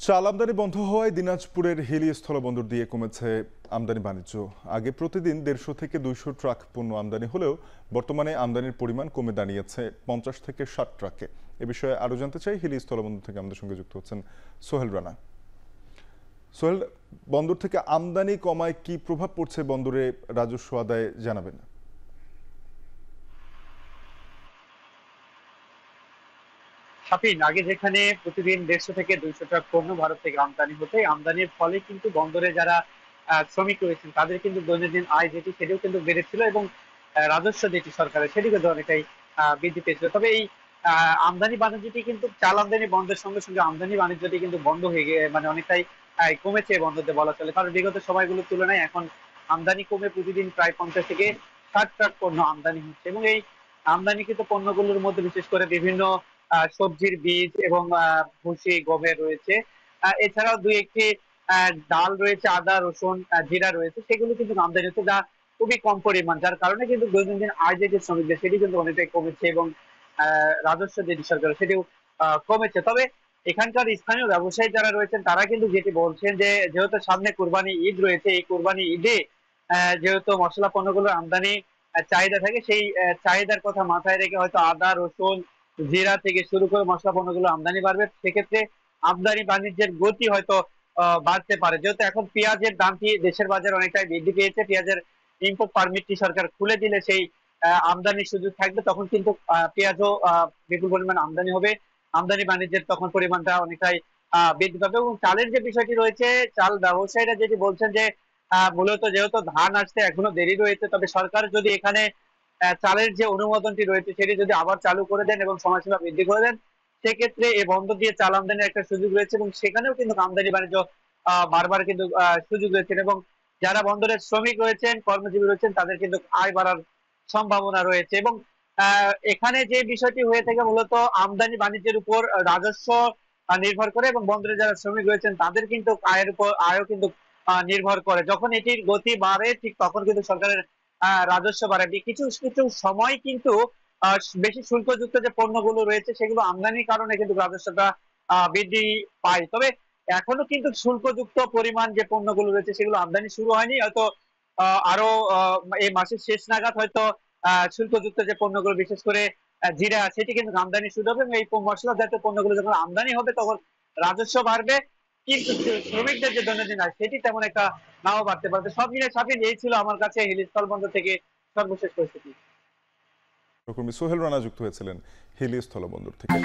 চাল আমদানি বন্ধ হওয়ায় দিনাজপুরের হিলি স্থলবন্দর দিয়ে কমেছে আমদানি বাণিজ্য। আগে প্রতিদিন 150 থেকে 200 ট্রাক পণ্য আমদানি হলেও বর্তমানে আমদানির পরিমাণ কমে দাঁড়িয়েছে 50 থেকে 60 ট্রাকে। এ বিষয়ে আরো জানতে চাই, হিলি স্থলবন্দর থেকে আমাদের সঙ্গে যুক্ত হচ্ছেন সোহেল রানা। সোহেল, বন্দর থেকে আমদানি কমায় কি প্রভাব পড়ছে বন্দরে রাজস্ব আদায়ে জানাবেন? শাফিন, আগে যেখানে প্রতিদিন 150 থেকে 200 ট্রাক পণ্য ভারত থেকে আমদানি হতো, এই আমদানির ফলে কিন্তু বন্দরে যারা শ্রমিক রয়েছেন তাদের কিন্তু দৈনন্দিন আয় যেটি সেটিও কিন্তু বেড়েছিল এবং রাজস্ব যেটি সরকারের সেটি কিন্তু অনেকটাই বৃদ্ধি পেয়েছিল। তবে এই আমদানি বাণিজ্যটি কিন্তু চাল আমদানি বন্ধের সঙ্গে সঙ্গে আমদানি বাণিজ্যটি কিন্তু বন্ধ হয়ে গিয়ে মানে অনেকটাই কমেছে বন্ধতে বলা চলে, কারণ বিগত সময়গুলোর তুলনায় এখন আমদানি কমে প্রতিদিন প্রায় 50 থেকে 60 ট্রাক পণ্য আমদানি হচ্ছে। এবং এই আমদানিকৃত পণ্যগুলোর মধ্যে বিশেষ করে বিভিন্ন সবজির বীজ এবং ভুসি গমের রয়েছে। এছাড়াও দুই একটি ডাল রয়েছে, আদা রসুন জিরা রয়েছে, সেগুলো কিন্তু আমদানি হচ্ছে, যা খুবই কম পরিমাণ, যার কারণে কিন্তু দৈনন্দিন আয় যে শ্রমিকদের সেটি কিন্তু অনেকটাই কমেছে এবং রাজস্ব যেটি সরকার সেটিও কমেছে। তবে এখানকার স্থানীয় ব্যবসায়ী যারা রয়েছেন তারা কিন্তু যেটি বলছেন যে যেহেতু সামনে কুরবানি ঈদ রয়েছে, এই কুরবানি ঈদে যেহেতু মশলা পণ্যগুলোর আমদানি চাহিদা থাকে, সেই চাহিদার কথা মাথায় রেখে হয়তো আদা রসুন জিরা থেকে শুরু করে মশলা পণ্যগুলো আমদানি বাড়বে। সেক্ষেত্রে আমদানি বাণিজ্যের গতি হয়তো বাড়তে পারে, যেহেতু এখন পেঁয়াজের দামটি দেশের বাজারে অনেকটাই বৃদ্ধি পেয়েছে। পেঁয়াজের ইম্পোর্ট পারমিটটি সরকার খুলে দিলে সেই আমদানির সুযোগ থাকবে, তখন কিন্তু পেঁয়াজও বিপুল পরিমাণ আমদানি হবে। আমদানি বাণিজ্যের তখন পরিমাণটা অনেকটাই বৃদ্ধি পাবে। এবং চালের যে বিষয়টি রয়েছে, চাল ব্যবসায়ীরা যেটি বলছেন যে মূলত যেহেতু ধান আসতে এখনো দেরি রয়েছে, তবে সরকার যদি এখানে চালের যে অনুমোদনটি রয়েছে সেটি যদি আবার চালু করে দেন এবং সময়সীমা বৃদ্ধি করে দেন, সেক্ষেত্রে এই বন্দর দিয়ে চাল আমদানির একটা সুযোগ রয়েছে এবং সেখানেও কিন্তু আমদানি বাণিজ্য বারবার কিন্তু সুযোগ রয়েছে। এবং যারা বন্দরের শ্রমিক রয়েছেন, কর্মজীবী রয়েছেন, তাদের কিন্তু আয় বাড়ার সম্ভাবনা রয়েছে। এবং এখানে যে বিষয়টি হয়ে থাকে মূলত আমদানি বাণিজ্যের উপর রাজস্ব নির্ভর করে এবং বন্দরে যারা শ্রমিক রয়েছেন তাদের কিন্তু আয়ের উপর আয়ও কিন্তু নির্ভর করে। যখন এটির গতি বাড়ে ঠিক তখন কিন্তু সরকারের রাজস্ব বাড়াবে। কিছু কিছু সময় কিন্তু বেশি শুল্কযুক্ত যে পণ্যগুলো রয়েছে সেগুলো আমদানির কারণে কিন্তু রাজস্বটা বৃদ্ধি পায়। তবে এখনো কিন্তু শুল্কযুক্ত পরিমাণ যে পণ্যগুলো রয়েছে সেগুলো আমদানি শুরু হয়নি, হয়তো আরো এই মাসের শেষ নাগাদ হয়তো শুল্কযুক্ত যে পণ্যগুলো বিশেষ করে জিরা সেটি কিন্তু আমদানি শুরু হবে এবং এই মশলা জাতীয় পণ্যগুলো যখন আমদানি হবে তখন রাজস্ব বাড়বে। কিন্তু শ্রমিকদের যে দৈনন্দিন আয় সেটি তেমন একটা নাও বাড়তে পারবে। সব মিলে সাফিন, এই ছিল আমার কাছে হিলি স্থলবন্দর থেকে সর্বশেষ পরিস্থিতি। সহকর্মী সোহেল রানা যুক্ত হয়েছিলেন হিলি স্থলবন্দর থেকে।